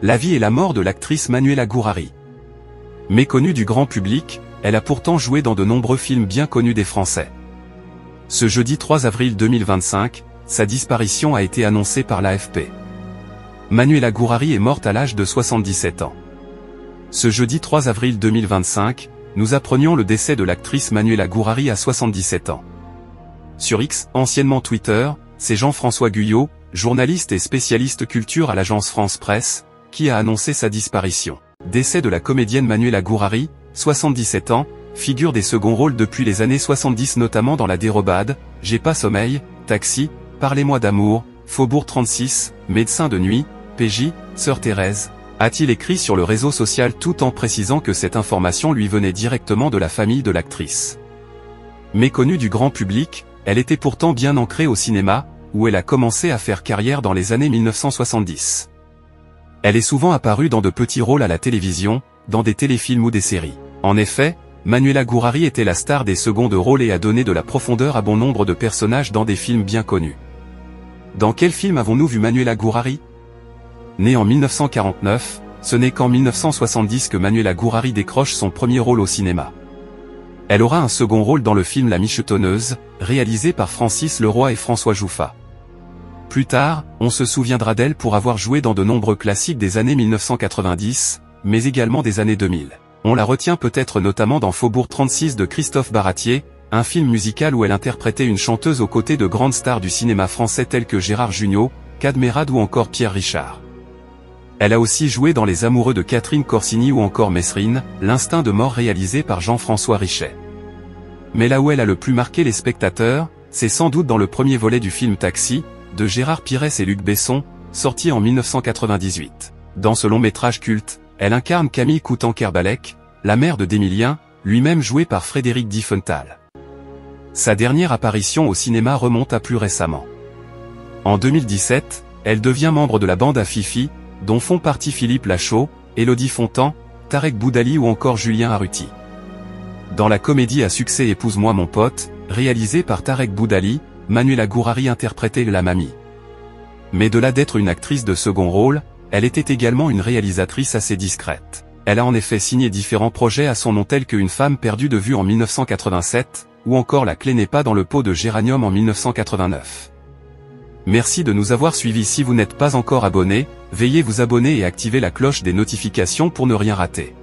La vie et la mort de l'actrice Manuela Gourary. Méconnue du grand public, elle a pourtant joué dans de nombreux films bien connus des Français. Ce jeudi 3 avril 2025, sa disparition a été annoncée par l'AFP. Manuela Gourary est morte à l'âge de 77 ans. Ce jeudi 3 avril 2025, nous apprenions le décès de l'actrice Manuela Gourary à 77 ans. Sur X, anciennement Twitter, c'est Jean-François Guyot, journaliste et spécialiste culture à l'agence France Presse, qui a annoncé sa disparition. Décès de la comédienne Manuela Gourary, 77 ans, figure des seconds rôles depuis les années 70 notamment dans La Dérobade, J'ai pas sommeil, Taxi, Parlez-moi d'amour, Faubourg 36, Médecin de nuit, PJ, Sœur Thérèse, a-t-il écrit sur le réseau social tout en précisant que cette information lui venait directement de la famille de l'actrice. Méconnue du grand public, elle était pourtant bien ancrée au cinéma, où elle a commencé à faire carrière dans les années 1970. Elle est souvent apparue dans de petits rôles à la télévision, dans des téléfilms ou des séries. En effet, Manuela Gourary était la star des seconds rôles et a donné de la profondeur à bon nombre de personnages dans des films bien connus. Dans quel film avons-nous vu Manuela Gourary? Née en 1949, ce n'est qu'en 1970 que Manuela Gourary décroche son premier rôle au cinéma. Elle aura un second rôle dans le film La Michetonneuse, réalisé par Francis Leroy et François Jouffa. Plus tard, on se souviendra d'elle pour avoir joué dans de nombreux classiques des années 1990, mais également des années 2000. On la retient peut-être notamment dans Faubourg 36 de Christophe Baratier, un film musical où elle interprétait une chanteuse aux côtés de grandes stars du cinéma français telles que Gérard Jugnot, Cadmerade ou encore Pierre Richard. Elle a aussi joué dans Les Amoureux de Catherine Corsini ou encore Mesrine, L'instinct de mort réalisé par Jean-François Richet. Mais là où elle a le plus marqué les spectateurs, c'est sans doute dans le premier volet du film Taxi, de Gérard Pires et Luc Besson, sorti en 1998. Dans ce long métrage culte, elle incarne Camille Coutan-Kerbalec, la mère de d'Emilien, lui-même joué par Frédéric Diefenthal. Sa dernière apparition au cinéma remonte à plus récemment. En 2017, elle devient membre de la bande à Fifi, dont font partie Philippe Lachaud, Élodie Fontan, Tarek Boudali ou encore Julien Arruti. Dans la comédie à succès Épouse-moi mon pote, réalisée par Tarek Boudali, Manuela Gourary interprétait la mamie. Mais de là d'être une actrice de second rôle, elle était également une réalisatrice assez discrète. Elle a en effet signé différents projets à son nom tels que Une femme perdue de vue en 1987, ou encore La clé n'est pas dans le pot de Géranium en 1989. Merci de nous avoir suivis. Si vous n'êtes pas encore abonné, veuillez vous abonner et activer la cloche des notifications pour ne rien rater.